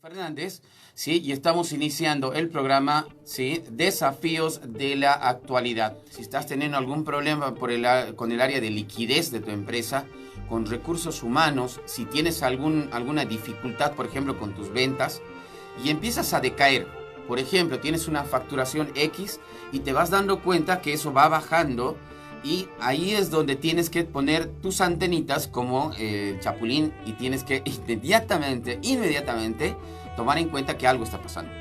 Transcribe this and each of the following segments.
Fernández, sí, y estamos iniciando el programa, sí, Desafíos de la Actualidad. Si estás teniendo algún problema con el área de liquidez de tu empresa, con recursos humanos, si tienes alguna dificultad, por ejemplo, con tus ventas, y empiezas a decaer, por ejemplo, tienes una facturación X y te vas dando cuenta que eso va bajando, y ahí es donde tienes que poner tus antenitas como el chapulín y tienes que inmediatamente tomar en cuenta que algo está pasando.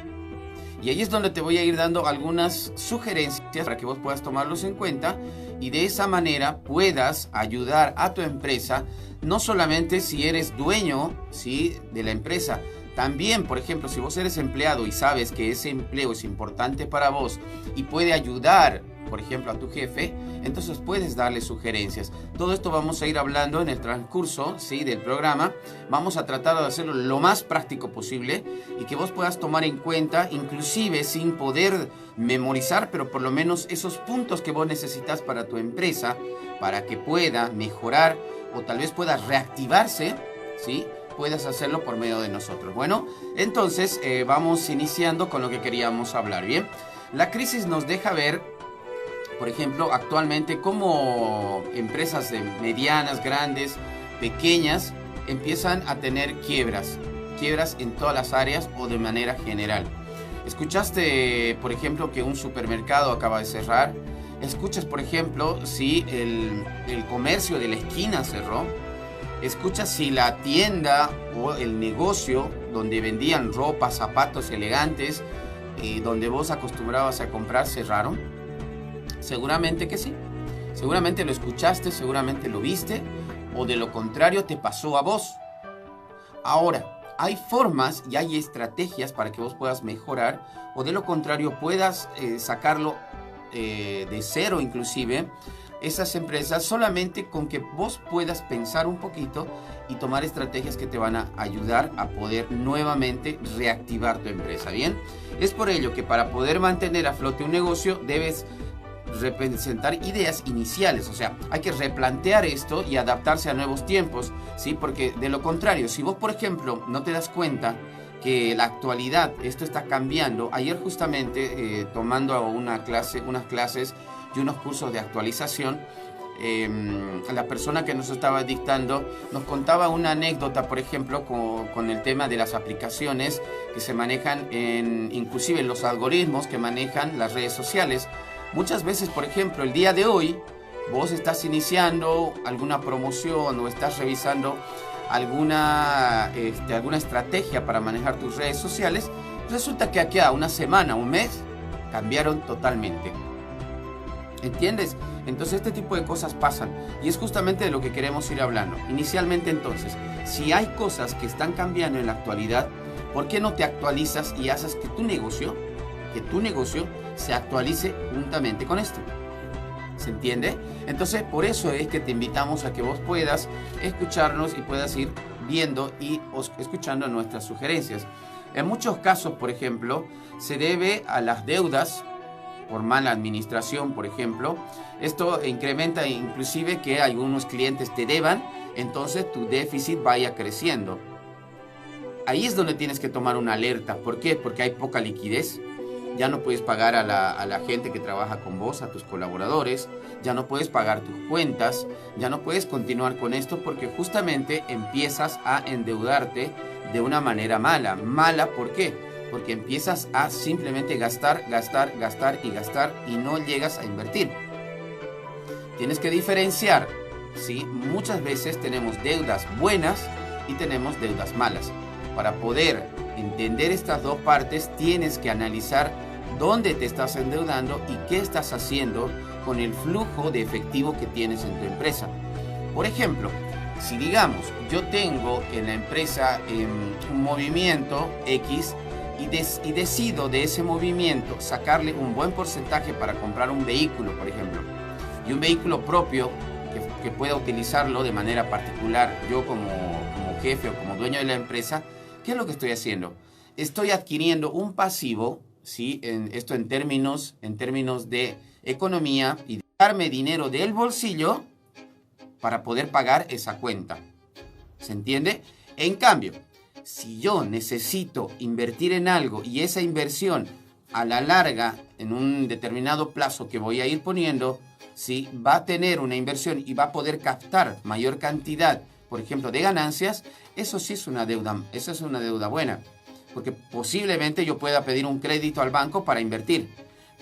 Y ahí es donde te voy a ir dando algunas sugerencias para que vos puedas tomarlos en cuenta y de esa manera puedas ayudar a tu empresa, no solamente si eres dueño, ¿sí?, de la empresa. También, por ejemplo, si vos eres empleado y sabes que ese empleo es importante para vos y puede ayudar, por ejemplo, a tu jefe, entonces puedes darle sugerencias. Todo esto vamos a ir hablando en el transcurso, ¿sí?, del programa. Vamos a tratar de hacerlo lo más práctico posible y que vos puedas tomar en cuenta, inclusive sin poder memorizar, pero por lo menos esos puntos que vos necesitas para tu empresa, para que pueda mejorar o tal vez pueda reactivarse, ¿sí?, puedas hacerlo por medio de nosotros. Bueno, entonces vamos iniciando con lo que queríamos hablar, ¿bien? La crisis nos deja ver, por ejemplo, actualmente cómo empresas medianas, grandes, pequeñas, empiezan a tener quiebras en todas las áreas o de manera general. Escuchaste, por ejemplo, que un supermercado acaba de cerrar. Escuchas, por ejemplo, si el comercio de la esquina cerró. Escuchas si la tienda o el negocio donde vendían ropa, zapatos elegantes, donde vos acostumbrabas a comprar, cerraron. Seguramente que sí. Seguramente lo escuchaste, seguramente lo viste, o de lo contrario te pasó a vos. Ahora, hay formas y hay estrategias para que vos puedas mejorar, o de lo contrario puedas sacarlo de cero inclusive, esas empresas, solamente con que vos puedas pensar un poquito y tomar estrategias que te van a ayudar a poder nuevamente reactivar tu empresa, ¿bien? Es por ello que para poder mantener a flote un negocio debes representar ideas iniciales, o sea, hay que replantear esto y adaptarse a nuevos tiempos, ¿sí? Porque de lo contrario, si vos, por ejemplo, no te das cuenta que la actualidad, esto está cambiando. Ayer justamente tomando unas clases y unos cursos de actualización, la persona que nos estaba dictando nos contaba una anécdota, por ejemplo, con el tema de las aplicaciones que se manejan, inclusive los algoritmos que manejan las redes sociales. Muchas veces, por ejemplo, el día de hoy, vos estás iniciando alguna promoción o estás revisando alguna estrategia para manejar tus redes sociales, resulta que aquí a una semana, un mes, cambiaron totalmente. ¿Entiendes? Entonces este tipo de cosas pasan y es justamente de lo que queremos ir hablando. Inicialmente, entonces, si hay cosas que están cambiando en la actualidad, ¿por qué no te actualizas y haces que tu negocio se actualice juntamente con esto? ¿Se entiende? Entonces, por eso es que te invitamos a que vos puedas escucharnos y puedas ir viendo y escuchando nuestras sugerencias. En muchos casos, por ejemplo, se debe a las deudas por mala administración, por ejemplo. Esto incrementa inclusive que algunos clientes te deban, entonces tu déficit vaya creciendo. Ahí es donde tienes que tomar una alerta. ¿Por qué? Porque hay poca liquidez. Ya no puedes pagar a la gente que trabaja con vos, a tus colaboradores, ya no puedes pagar tus cuentas, ya no puedes continuar con esto porque justamente empiezas a endeudarte de una manera mala. Mala, ¿por qué? Porque empiezas a simplemente gastar y no llegas a invertir. Tienes que diferenciar, ¿sí? Muchas veces tenemos deudas buenas y tenemos deudas malas. Para poder entender estas dos partes, tienes que analizar dónde te estás endeudando y qué estás haciendo con el flujo de efectivo que tienes en tu empresa. Por ejemplo, si digamos, yo tengo en la empresa un movimiento X y decido de ese movimiento sacarle un buen porcentaje para comprar un vehículo, por ejemplo, y un vehículo propio que pueda utilizarlo de manera particular, yo como jefe o como dueño de la empresa, ¿qué es lo que estoy haciendo? Estoy adquiriendo un pasivo, ¿sí? Esto en términos de economía, y darme dinero del bolsillo para poder pagar esa cuenta. ¿Se entiende? En cambio, Si yo necesito invertir en algo y esa inversión a la larga, en un determinado plazo que voy a ir poniendo, ¿sí?, va a tener una inversión y va a poder captar mayor cantidad, por ejemplo, de ganancias, eso sí es una deuda, eso es una deuda buena, porque posiblemente yo pueda pedir un crédito al banco para invertir,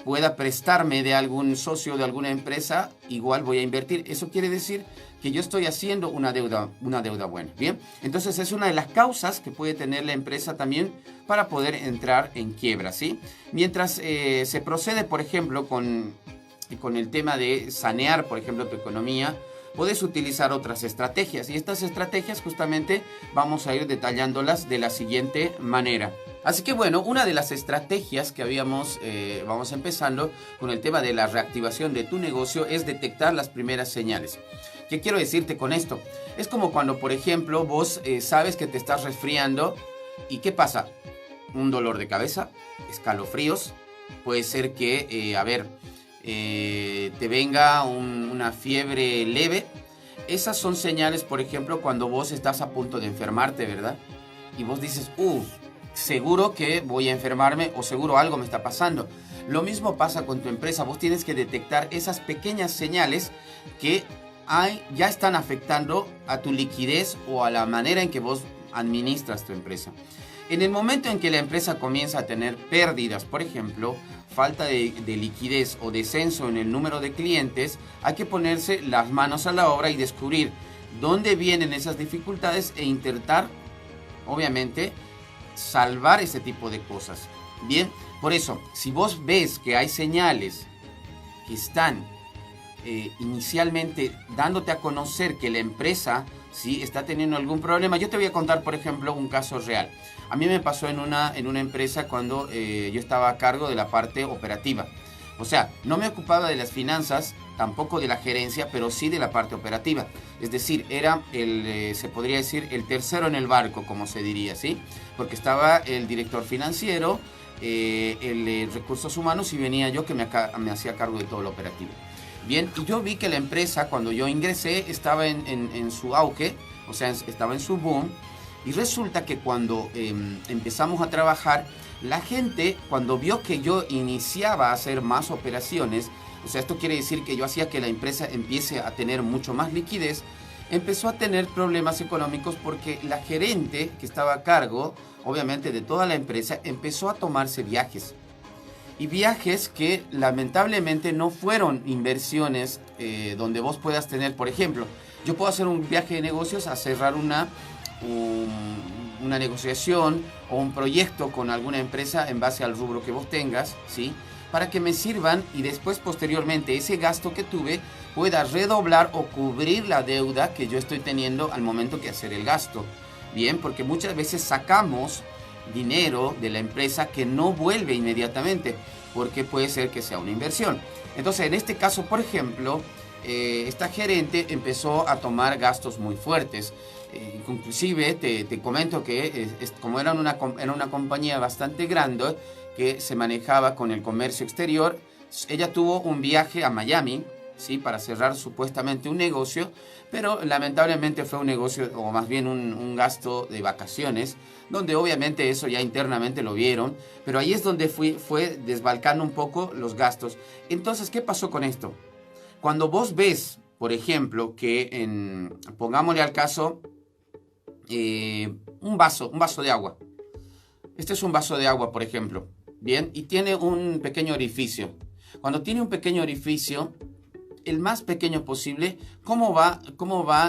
pueda prestarme de algún socio de alguna empresa, igual voy a invertir. Eso quiere decir que yo estoy haciendo una deuda buena. Bien, entonces es una de las causas que puede tener la empresa también para poder entrar en quiebra, ¿sí? Mientras se procede, por ejemplo, con el tema de sanear, por ejemplo, tu economía, puedes utilizar otras estrategias, y estas estrategias justamente vamos a ir detallándolas de la siguiente manera. Así que bueno, una de las estrategias que vamos empezando con el tema de la reactivación de tu negocio es detectar las primeras señales. ¿Qué quiero decirte con esto? Es como cuando, por ejemplo, vos sabes que te estás resfriando y ¿qué pasa? Un dolor de cabeza, escalofríos, puede ser que, te venga una fiebre leve. Esas son señales, por ejemplo, cuando vos estás a punto de enfermarte, ¿verdad? Y vos dices, seguro que voy a enfermarme o seguro algo me está pasando. Lo mismo pasa con tu empresa. Vos tienes que detectar esas pequeñas señales que ya están afectando a tu liquidez o a la manera en que vos administras tu empresa. En el momento en que la empresa comienza a tener pérdidas, por ejemplo, falta de liquidez o descenso en el número de clientes, hay que ponerse las manos a la obra y descubrir dónde vienen esas dificultades e intentar, obviamente, salvar ese tipo de cosas. Bien, por eso, si vos ves que hay señales que están inicialmente dándote a conocer que la empresa sí está teniendo algún problema, yo te voy a contar, por ejemplo, un caso real. A mí me pasó en una empresa cuando yo estaba a cargo de la parte operativa. O sea, no me ocupaba de las finanzas, tampoco de la gerencia, pero sí de la parte operativa. Es decir, era se podría decir, el tercero en el barco, como se diría, ¿sí? Porque estaba el director financiero, el recursos humanos, y venía yo que me hacía cargo de todo lo operativo. Bien, y yo vi que la empresa, cuando yo ingresé, estaba en su auge, o sea, estaba en su boom, y resulta que cuando empezamos a trabajar, la gente, cuando vio que yo iniciaba a hacer más operaciones, o sea, esto quiere decir que yo hacía que la empresa empiece a tener mucho más liquidez, empezó a tener problemas económicos porque la gerente que estaba a cargo, obviamente, de toda la empresa, empezó a tomarse viajes. Y viajes que lamentablemente no fueron inversiones donde vos puedas tener, por ejemplo, yo puedo hacer un viaje de negocios a cerrar una negociación o un proyecto con alguna empresa en base al rubro que vos tengas, ¿sí?, para que me sirvan y después, posteriormente, ese gasto que tuve pueda redoblar o cubrir la deuda que yo estoy teniendo al momento que hacer el gasto. Bien, porque muchas veces sacamos dinero de la empresa que no vuelve inmediatamente, porque puede ser que sea una inversión. Entonces, en este caso, por ejemplo, esta gerente empezó a tomar gastos muy fuertes. Inclusive te comento que como era una compañía bastante grande que se manejaba con el comercio exterior, ella tuvo un viaje a Miami, ¿sí?, para cerrar supuestamente un negocio, pero lamentablemente fue un negocio, o más bien un gasto de vacaciones, donde obviamente eso ya internamente lo vieron, pero ahí es donde fue desbalcando un poco los gastos. Entonces, ¿qué pasó con esto? Cuando vos ves, por ejemplo, que pongámosle al caso, un vaso de agua. Este es un vaso de agua, por ejemplo, bien, y tiene un pequeño orificio. Cuando tiene un pequeño orificio, el más pequeño posible, ¿cómo va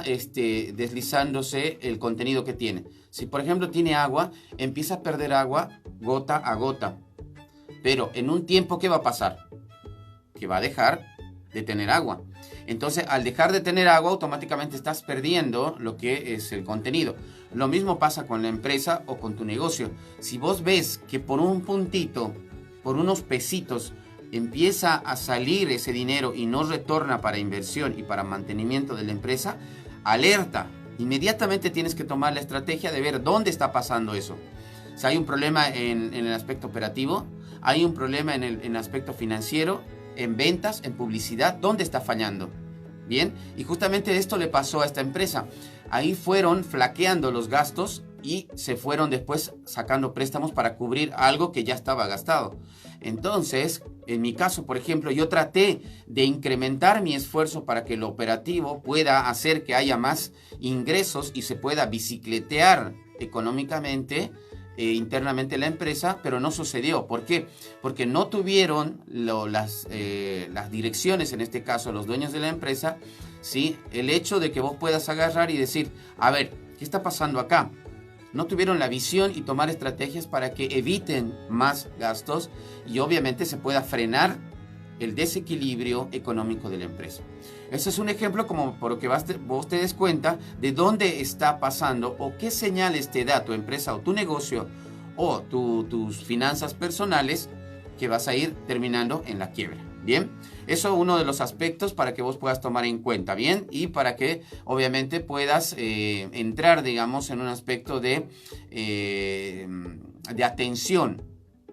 deslizándose el contenido que tiene? Si, por ejemplo, tiene agua, empieza a perder agua gota a gota. Pero en un tiempo, ¿qué va a pasar? Que va a dejar de tener agua. Entonces, al dejar de tener agua, automáticamente estás perdiendo lo que es el contenido. Lo mismo pasa con la empresa o con tu negocio. Si vos ves que por un puntito, por unos pesitos, empieza a salir ese dinero y no retorna para inversión y para mantenimiento de la empresa, alerta. Inmediatamente tienes que tomar la estrategia de ver dónde está pasando eso. Si hay un problema en el aspecto operativo, hay un problema en el aspecto financiero, en ventas, en publicidad, ¿dónde está fallando? Bien, y justamente esto le pasó a esta empresa. Ahí fueron flaqueando los gastos y se fueron después sacando préstamos para cubrir algo que ya estaba gastado. Entonces, en mi caso, por ejemplo, yo traté de incrementar mi esfuerzo para que el operativo pueda hacer que haya más ingresos y se pueda bicicletear económicamente internamente la empresa, pero no sucedió. ¿Por qué? Porque no tuvieron las direcciones, en este caso los dueños de la empresa, ¿sí? El hecho de que vos puedas agarrar y decir, a ver, ¿qué está pasando acá? No tuvieron la visión y tomar estrategias para que eviten más gastos y obviamente se pueda frenar el desequilibrio económico de la empresa. Ese es un ejemplo como por lo que vos te des cuenta de dónde está pasando o qué señales te da tu empresa o tu negocio o tus finanzas personales que vas a ir terminando en la quiebra. Bien, eso es uno de los aspectos para que vos puedas tomar en cuenta, bien, y para que obviamente puedas entrar, digamos, en un aspecto de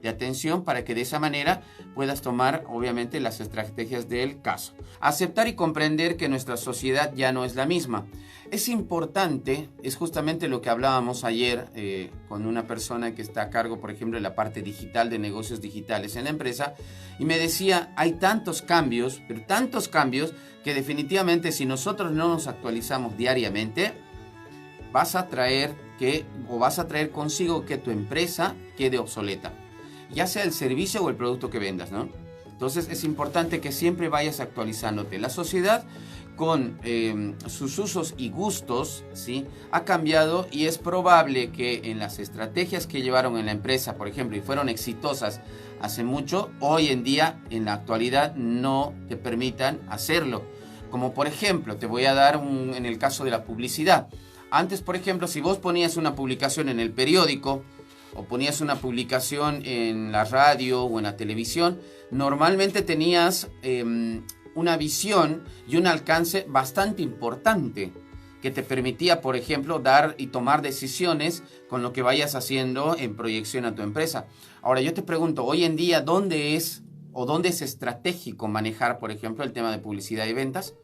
atención para que de esa manera puedas tomar obviamente las estrategias del caso. Aceptar y comprender que nuestra sociedad ya no es la misma. Es importante, es justamente lo que hablábamos ayer con una persona que está a cargo, por ejemplo, de la parte digital, de negocios digitales en la empresa, y me decía, hay tantos cambios, pero tantos cambios, que definitivamente si nosotros no nos actualizamos diariamente, vas a traer consigo que tu empresa quede obsoleta, ya sea el servicio o el producto que vendas, ¿no? Entonces es importante que siempre vayas actualizándote. La sociedad con sus usos y gustos, ¿sí?, ha cambiado y es probable que en las estrategias que llevaron en la empresa, por ejemplo, y fueron exitosas hace mucho, hoy en día, en la actualidad, no te permitan hacerlo. Como por ejemplo, te voy a dar en el caso de la publicidad. Antes, por ejemplo, si vos ponías una publicación en el periódico, o ponías una publicación en la radio o en la televisión, normalmente tenías una visión y un alcance bastante importante que te permitía, por ejemplo, dar y tomar decisiones con lo que vayas haciendo en proyección a tu empresa. Ahora, yo te pregunto, hoy en día, ¿dónde es estratégico manejar, por ejemplo, el tema de publicidad y ventas?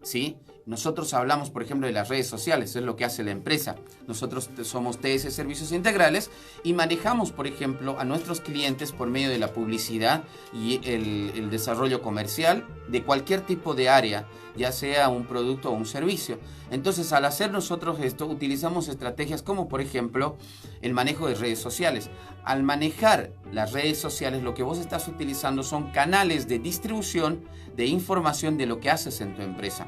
¿Sí? Nosotros hablamos, por ejemplo, de las redes sociales, es lo que hace la empresa. Nosotros somos TS Servicios Integrales y manejamos, por ejemplo, a nuestros clientes por medio de la publicidad y el desarrollo comercial de cualquier tipo de área, ya sea un producto o un servicio. Entonces, al hacer nosotros esto, utilizamos estrategias como, por ejemplo, el manejo de redes sociales. Al manejar las redes sociales, lo que vos estás utilizando son canales de distribución de información de lo que haces en tu empresa.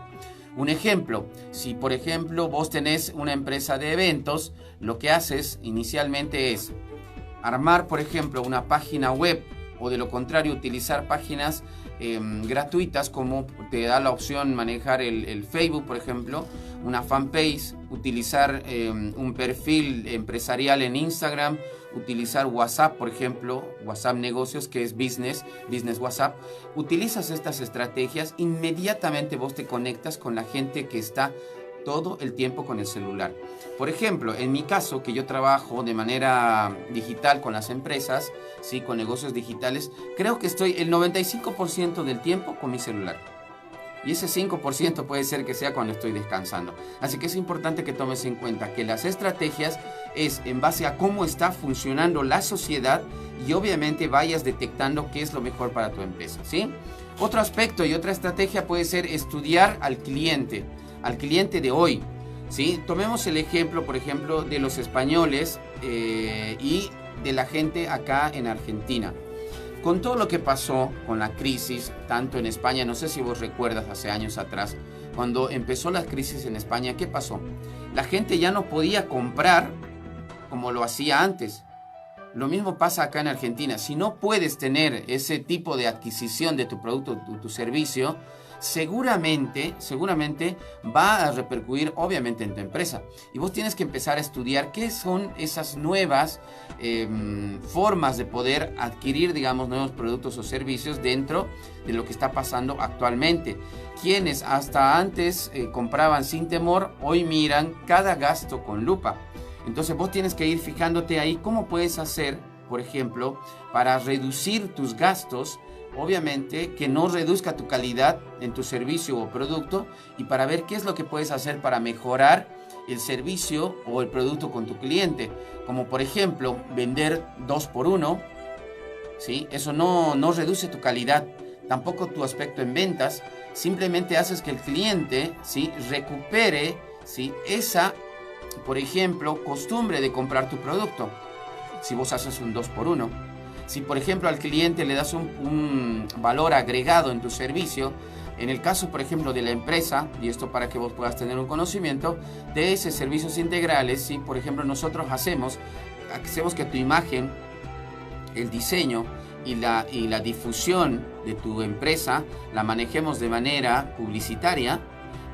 Un ejemplo, si por ejemplo vos tenés una empresa de eventos, lo que haces inicialmente es armar, por ejemplo, una página web o de lo contrario utilizar páginas gratuitas, como te da la opción manejar el Facebook, por ejemplo, una fanpage, utilizar un perfil empresarial en Instagram, utilizar WhatsApp, por ejemplo, WhatsApp Negocios, que es Business WhatsApp. Utilizas estas estrategias, inmediatamente vos te conectas con la gente que está todo el tiempo con el celular. Por ejemplo, en mi caso, que yo trabajo de manera digital con las empresas, ¿sí?, con negocios digitales, creo que estoy el 95% del tiempo con mi celular. Y ese 5% puede ser que sea cuando estoy descansando. Así que es importante que tomes en cuenta que las estrategias es en base a cómo está funcionando la sociedad y obviamente vayas detectando qué es lo mejor para tu empresa, ¿sí? Otro aspecto y otra estrategia puede ser estudiar al cliente de hoy, ¿sí? Tomemos el ejemplo, por ejemplo, de los españoles y de la gente acá en Argentina. Con todo lo que pasó con la crisis, tanto en España, no sé si vos recuerdas hace años atrás, cuando empezó la crisis en España, ¿qué pasó? La gente ya no podía comprar como lo hacía antes. Lo mismo pasa acá en Argentina. Si no puedes tener ese tipo de adquisición de tu producto, tu servicio, seguramente va a repercutir obviamente en tu empresa. Y vos tienes que empezar a estudiar qué son esas nuevas formas de poder adquirir, digamos, nuevos productos o servicios dentro de lo que está pasando actualmente. Quienes hasta antes compraban sin temor, hoy miran cada gasto con lupa. Entonces vos tienes que ir fijándote ahí cómo puedes hacer, por ejemplo, para reducir tus gastos, obviamente que no reduzca tu calidad en tu servicio o producto, y para ver qué es lo que puedes hacer para mejorar el servicio o el producto con tu cliente, como por ejemplo vender 2 por 1, ¿sí? Eso no reduce tu calidad, tampoco tu aspecto en ventas, simplemente haces que el cliente, ¿sí?, recupere, ¿sí?, esa, por ejemplo, costumbre de comprar tu producto. Si vos haces un 2 por 1, si por ejemplo al cliente le das un valor agregado en tu servicio, en el caso por ejemplo de la empresa, y esto para que vos puedas tener un conocimiento de esos servicios integrales, ¿sí? Por ejemplo nosotros hacemos que tu imagen, el diseño y la difusión de tu empresa la manejemos de manera publicitaria,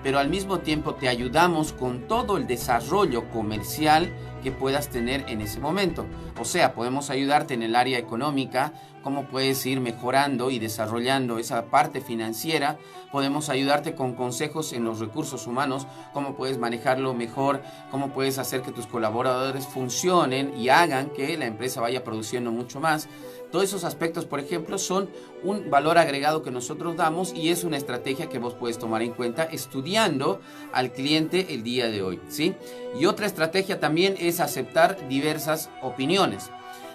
pero al mismo tiempo te ayudamos con todo el desarrollo comercial que puedas tener en ese momento. O sea, podemos ayudarte en el área económica, cómo puedes ir mejorando y desarrollando esa parte financiera. Podemos ayudarte con consejos en los recursos humanos, cómo puedes manejarlo mejor, cómo puedes hacer que tus colaboradores funcionen y hagan que la empresa vaya produciendo mucho más. Todos esos aspectos, por ejemplo, son un valor agregado que nosotros damos y es una estrategia que vos puedes tomar en cuenta estudiando al cliente el día de hoy, ¿sí? Y otra estrategia también es aceptar diversas opiniones.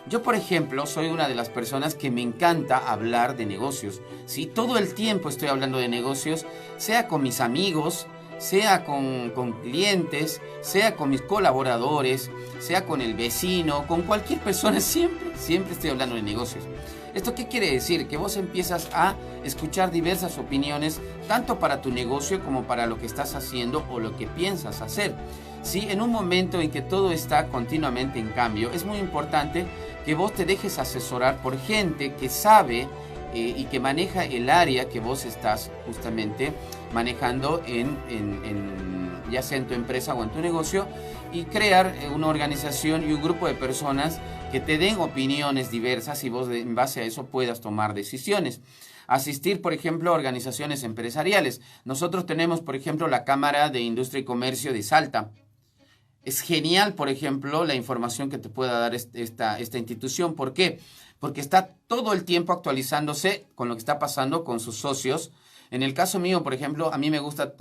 Yo, por ejemplo, soy una de las personas que me encanta hablar de negocios, ¿sí? Todo el tiempo estoy hablando de negocios, sea con mis amigos, sea con clientes, sea con mis colaboradores, sea con el vecino, con cualquier persona, siempre estoy hablando de negocios. ¿Esto qué quiere decir? Que vos empiezas a escuchar diversas opiniones, tanto para tu negocio como para lo que estás haciendo o lo que piensas hacer. ¿Sí? En un momento en que todo está continuamente en cambio, es muy importante que vos te dejes asesorar por gente que sabe y que maneja el área que vos estás justamente manejando ya sea en tu empresa o en tu negocio, y crear una organización y un grupo de personas que te den opiniones diversas y vos en base a eso puedas tomar decisiones. Asistir, por ejemplo, a organizaciones empresariales. Nosotros tenemos, por ejemplo, la Cámara de Industria y Comercio de Salta. Es genial, por ejemplo, la información que te pueda dar esta institución. ¿Por qué? Porque está todo el tiempo actualizándose con lo que está pasando con sus socios. En el caso mío, por ejemplo, a mí me gusta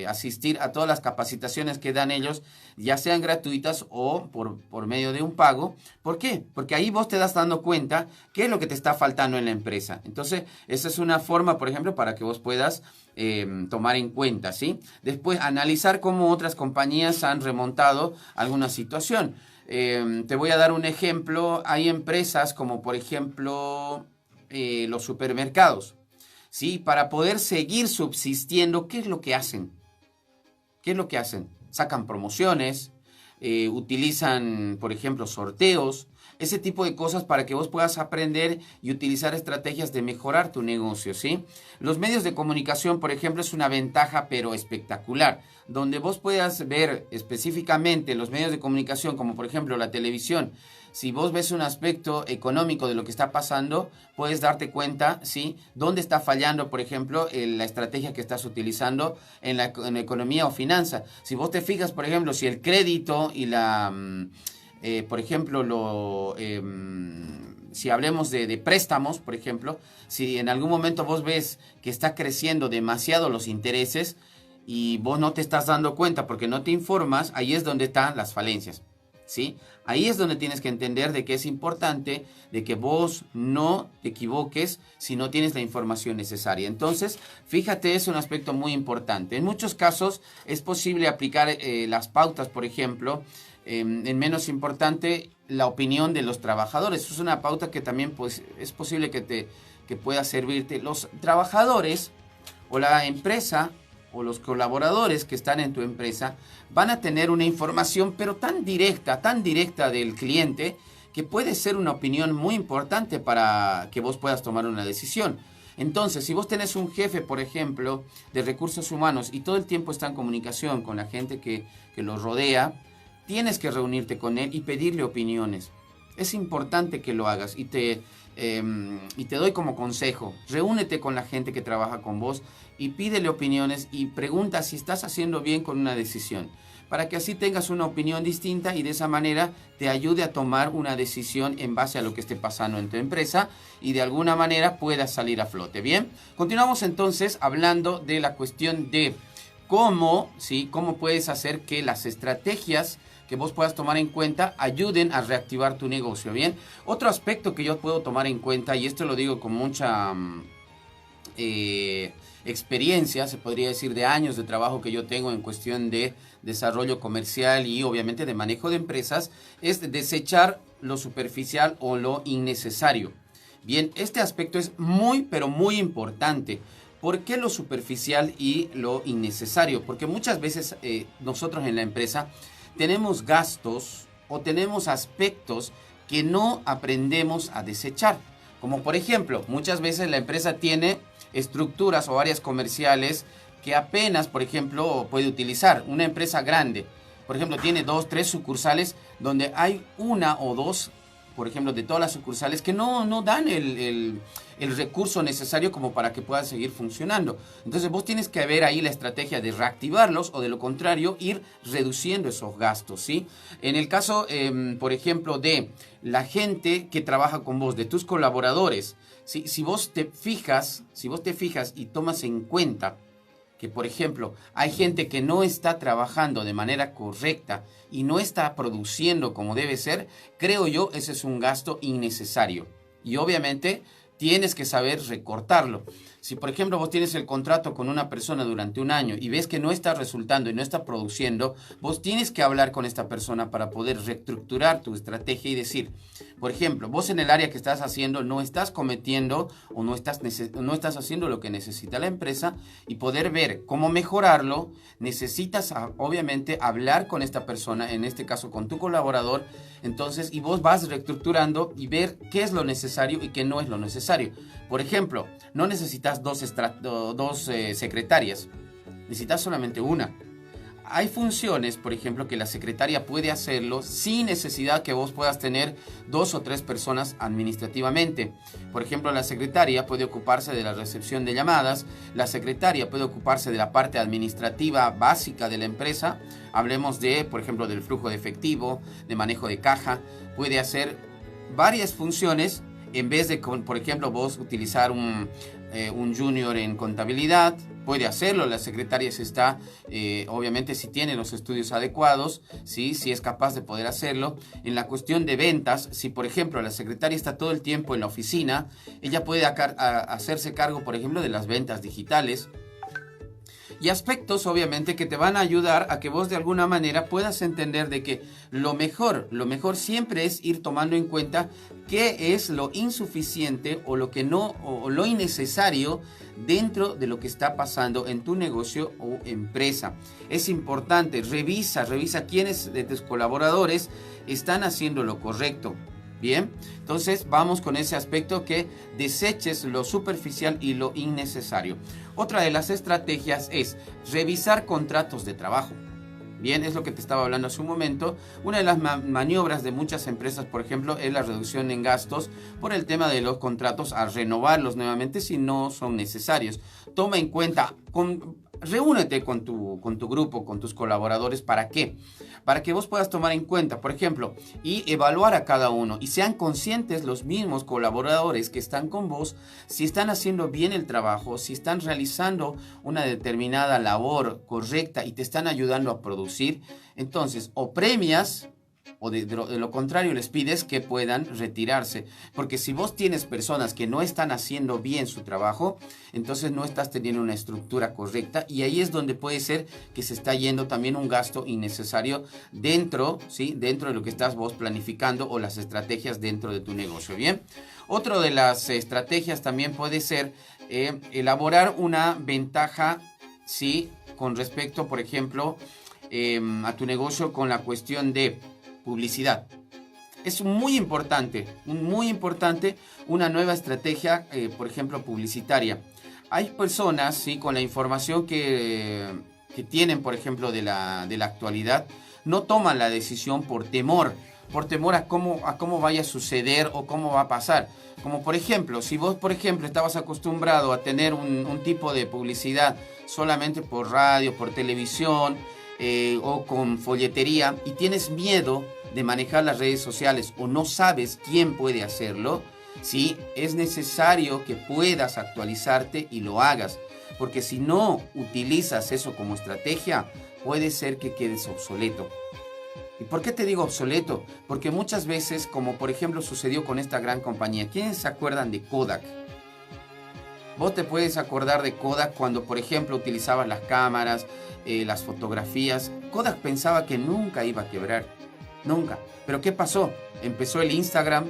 asistir a todas las capacitaciones que dan ellos, ya sean gratuitas o por medio de un pago. ¿Por qué? Porque ahí vos te das dando cuenta qué es lo que te está faltando en la empresa. Entonces, esa es una forma, por ejemplo, para que vos puedas tomar en cuenta, ¿sí? Después, analizar cómo otras compañías han remontado alguna situación. Te voy a dar un ejemplo. Hay empresas como, por ejemplo, los supermercados. ¿Sí? Para poder seguir subsistiendo, ¿qué es lo que hacen? ¿Qué es lo que hacen? Sacan promociones, utilizan, por ejemplo, sorteos, ese tipo de cosas para que vos puedas aprender y utilizar estrategias de mejorar tu negocio, ¿sí? Los medios de comunicación, por ejemplo, es una ventaja, pero espectacular, donde vos puedas ver específicamente los medios de comunicación, como por ejemplo la televisión. Si vos ves un aspecto económico de lo que está pasando, puedes darte cuenta, ¿sí?, dónde está fallando, por ejemplo, la estrategia que estás utilizando en la economía o finanza. Si vos te fijas, por ejemplo, si el crédito y por ejemplo, si hablemos de préstamos, por ejemplo, si en algún momento vos ves que está creciendo demasiado los intereses y vos no te estás dando cuenta porque no te informas, ahí es donde están las falencias, ¿sí? Ahí es donde tienes que entender de que es importante de que vos no te equivoques si no tienes la información necesaria. Entonces, fíjate, es un aspecto muy importante. En muchos casos es posible aplicar las pautas, por ejemplo, en menos importante la opinión de los trabajadores. Es una pauta que también pues, es posible que pueda servirte. Los trabajadores o la empresa o los colaboradores que están en tu empresa van a tener una información pero tan directa del cliente, que puede ser una opinión muy importante para que vos puedas tomar una decisión. Entonces, si vos tenés un jefe, por ejemplo, de recursos humanos y todo el tiempo está en comunicación con la gente que lo rodea, tienes que reunirte con él y pedirle opiniones. Es importante que lo hagas y te doy como consejo, reúnete con la gente que trabaja con vos y pídele opiniones y pregunta si estás haciendo bien con una decisión, para que así tengas una opinión distinta y de esa manera te ayude a tomar una decisión en base a lo que esté pasando en tu empresa y de alguna manera puedas salir a flote. Bien, continuamos entonces hablando de la cuestión de cómo, ¿sí? Cómo puedes hacer que las estrategias que vos puedas tomar en cuenta ayuden a reactivar tu negocio, ¿bien? Otro aspecto que yo puedo tomar en cuenta, y esto lo digo con mucha experiencia, se podría decir, de años de trabajo que yo tengo en cuestión de desarrollo comercial y obviamente de manejo de empresas, es desechar lo superficial o lo innecesario. Bien, este aspecto es muy, pero muy importante. ¿Por qué lo superficial y lo innecesario? Porque muchas veces nosotros en la empresa tenemos gastos o tenemos aspectos que no aprendemos a desechar. Como por ejemplo, muchas veces la empresa tiene estructuras o áreas comerciales que apenas, por ejemplo, puede utilizar. Una empresa grande, por ejemplo, tiene 2, 3 sucursales donde hay una o dos, por ejemplo, de todas las sucursales que no dan el recurso necesario como para que puedan seguir funcionando. Entonces vos tienes que ver ahí la estrategia de reactivarlos o de lo contrario ir reduciendo esos gastos, ¿sí? En el caso, por ejemplo, de la gente que trabaja con vos, de tus colaboradores, ¿sí? Si vos te fijas y tomas en cuenta que, por ejemplo, hay gente que no está trabajando de manera correcta y no está produciendo como debe ser, creo yo, ese es un gasto innecesario. Y obviamente tienes que saber recortarlo. Si, por ejemplo, vos tienes el contrato con una persona durante un año y ves que no está resultando y no está produciendo, vos tienes que hablar con esta persona para poder reestructurar tu estrategia y decir, por ejemplo, vos en el área que estás haciendo no estás cometiendo o no estás haciendo lo que necesita la empresa y poder ver cómo mejorarlo. Necesitas obviamente hablar con esta persona, en este caso con tu colaborador, entonces, y vos vas reestructurando y ver qué es lo necesario y qué no es lo necesario. Por ejemplo, no necesitas dos secretarias, necesitas solamente una. Hay funciones, por ejemplo, que la secretaria puede hacerlo sin necesidad que vos puedas tener 2 o 3 personas administrativamente. Por ejemplo, la secretaria puede ocuparse de la recepción de llamadas, la secretaria puede ocuparse de la parte administrativa básica de la empresa. Hablemos de, por ejemplo, del flujo de efectivo, de manejo de caja. Puede hacer varias funciones en vez de, por ejemplo, vos utilizar un junior en contabilidad. Puede hacerlo, la secretaria si está, obviamente si tiene los estudios adecuados, ¿sí? Si es capaz de poder hacerlo. En la cuestión de ventas, si por ejemplo la secretaria está todo el tiempo en la oficina, ella puede hacerse cargo, por ejemplo, de las ventas digitales. Y aspectos obviamente que te van a ayudar a que vos de alguna manera puedas entender de que lo mejor siempre es ir tomando en cuenta qué es lo insuficiente o lo que no, o lo innecesario dentro de lo que está pasando en tu negocio o empresa. Es importante, revisa quiénes de tus colaboradores están haciendo lo correcto. Bien, entonces vamos con ese aspecto, que deseches lo superficial y lo innecesario. Otra de las estrategias es revisar contratos de trabajo. Bien, es lo que te estaba hablando hace un momento. Una de las maniobras de muchas empresas, por ejemplo, es la reducción en gastos por el tema de los contratos, a renovarlos nuevamente si no son necesarios. Toma en cuenta, reúnete con tu grupo, con tus colaboradores. ¿Para qué? Para que vos puedas tomar en cuenta, por ejemplo, y evaluar a cada uno y sean conscientes los mismos colaboradores que están con vos si están haciendo bien el trabajo, si están realizando una determinada labor correcta y te están ayudando a producir. Entonces, o premias o de lo contrario les pides que puedan retirarse, porque si vos tienes personas que no están haciendo bien su trabajo, entonces no estás teniendo una estructura correcta y ahí es donde puede ser que se está yendo también un gasto innecesario dentro, ¿sí? Dentro de lo que estás vos planificando o las estrategias dentro de tu negocio. Bien, otra de las estrategias también puede ser elaborar una ventaja, ¿sí? Con respecto, por ejemplo, a tu negocio con la cuestión de publicidad. Es muy importante una nueva estrategia, por ejemplo, publicitaria. Hay personas, ¿sí? Con la información que tienen, por ejemplo, de la actualidad, no toman la decisión por temor a cómo vaya a suceder o cómo va a pasar. Como por ejemplo, si vos, por ejemplo, estabas acostumbrado a tener un tipo de publicidad solamente por radio, por televisión, o con folletería, y tienes miedo de manejar las redes sociales o no sabes quién puede hacerlo, ¿sí? Es necesario que puedas actualizarte y lo hagas. porque si no utilizas eso como estrategia, puede ser que quedes obsoleto. ¿Y por qué te digo obsoleto? Porque muchas veces, como por ejemplo sucedió con esta gran compañía, ¿quiénes se acuerdan de Kodak? Vos te puedes acordar de Kodak cuando, por ejemplo, utilizabas las cámaras, las fotografías. Kodak pensaba que nunca iba a quebrar, nunca. Pero ¿qué pasó? Empezó el Instagram,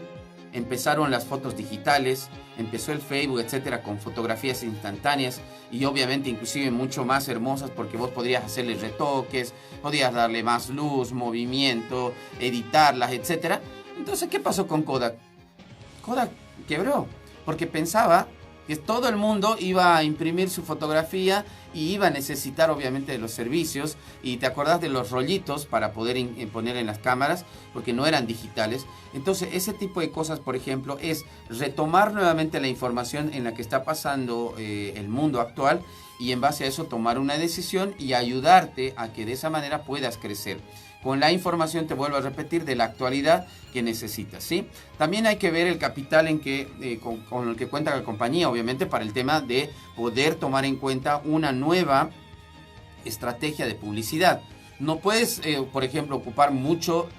empezaron las fotos digitales, empezó el Facebook, etcétera, con fotografías instantáneas y obviamente inclusive mucho más hermosas porque vos podrías hacerle retoques, podías darle más luz, movimiento, editarlas, etcétera. Entonces, ¿qué pasó con Kodak? Kodak quebró porque pensaba que todo el mundo iba a imprimir su fotografía y iba a necesitar obviamente de los servicios, y te acordás de los rollitos para poder poner en las cámaras porque no eran digitales. Entonces ese tipo de cosas, por ejemplo, es retomar nuevamente la información en la que está pasando el mundo actual y en base a eso tomar una decisión y ayudarte a que de esa manera puedas crecer con la información, te vuelvo a repetir, de la actualidad que necesitas, ¿sí? También hay que ver el capital con el que cuenta la compañía, obviamente, para el tema de poder tomar en cuenta una nueva estrategia de publicidad. No puedes, por ejemplo, ocupar mucha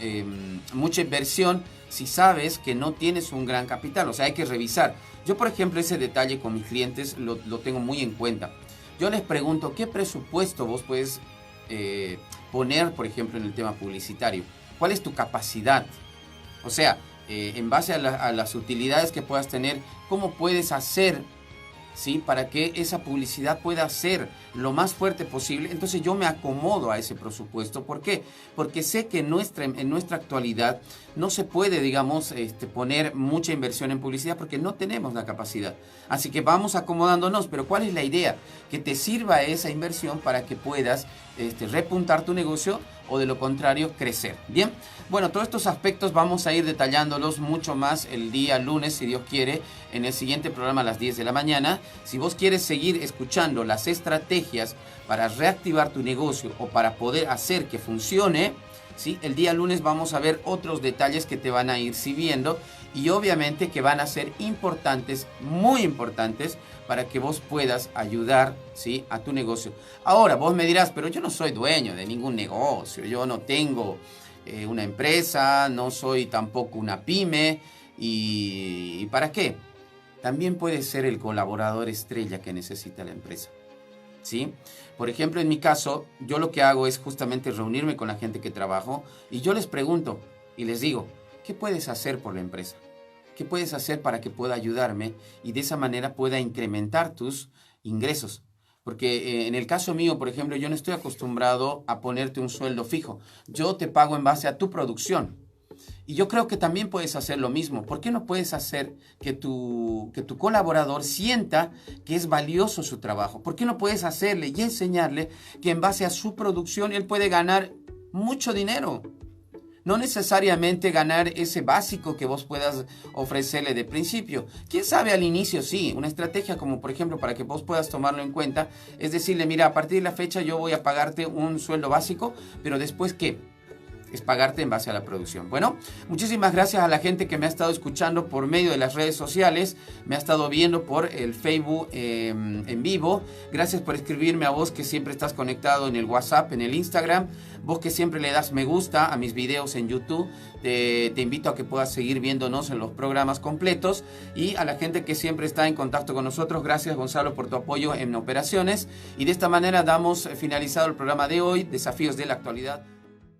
inversión si sabes que no tienes un gran capital. O sea, hay que revisar. Yo, por ejemplo, ese detalle con mis clientes lo tengo muy en cuenta. Yo les pregunto, ¿qué presupuesto vos puedes poner, por ejemplo, en el tema publicitario? ¿Cuál es tu capacidad? O sea, en base a las utilidades que puedas tener, ¿cómo puedes hacer, ¿sí?, para que esa publicidad pueda ser lo más fuerte posible? Entonces yo me acomodo a ese presupuesto. ¿Por qué? Porque sé que en nuestra actualidad no se puede, digamos, poner mucha inversión en publicidad porque no tenemos la capacidad. Así que vamos acomodándonos. Pero ¿cuál es la idea? Que te sirva esa inversión para que puedas repuntar tu negocio o de lo contrario crecer. Bien, bueno, todos estos aspectos vamos a ir detallándolos mucho más el día lunes, si Dios quiere, en el siguiente programa a las 10 de la mañana. Si vos quieres seguir escuchando las estrategias para reactivar tu negocio o para poder hacer que funcione, ¿sí?, el día lunes vamos a ver otros detalles que te van a ir sirviendo y obviamente que van a ser importantes, muy importantes, para que vos puedas ayudar, ¿sí?, a tu negocio. Ahora, vos me dirás, pero yo no soy dueño de ningún negocio, yo no tengo una empresa, no soy tampoco una pyme, ¿y para qué? También puedes ser el colaborador estrella que necesita la empresa, ¿sí? Por ejemplo, en mi caso, yo lo que hago es justamente reunirme con la gente que trabajo y yo les pregunto y les digo, ¿qué puedes hacer por la empresa? ¿Qué puedes hacer para que pueda ayudarme y de esa manera pueda incrementar tus ingresos? Porque en el caso mío, por ejemplo, yo no estoy acostumbrado a ponerte un sueldo fijo. Yo te pago en base a tu producción. Y yo creo que también puedes hacer lo mismo. ¿Por qué no puedes hacer que tu colaborador sienta que es valioso su trabajo? ¿Por qué no puedes hacerle y enseñarle que en base a su producción él puede ganar mucho dinero? No necesariamente ganar ese básico que vos puedas ofrecerle de principio. Quién sabe, al inicio sí. Una estrategia como por ejemplo para que vos puedas tomarlo en cuenta es decirle, mira, a partir de la fecha yo voy a pagarte un sueldo básico, pero después ¿qué? Es pagarte en base a la producción. Bueno, muchísimas gracias a la gente que me ha estado escuchando por medio de las redes sociales, me ha estado viendo por el Facebook en vivo. Gracias por escribirme, a vos que siempre estás conectado en el WhatsApp, en el Instagram, vos que siempre le das me gusta a mis videos en YouTube. Te invito a que puedas seguir viéndonos en los programas completos, y a la gente que siempre está en contacto con nosotros, gracias Gonzalo por tu apoyo en operaciones, y de esta manera damos finalizado el programa de hoy, Desafíos de la Actualidad.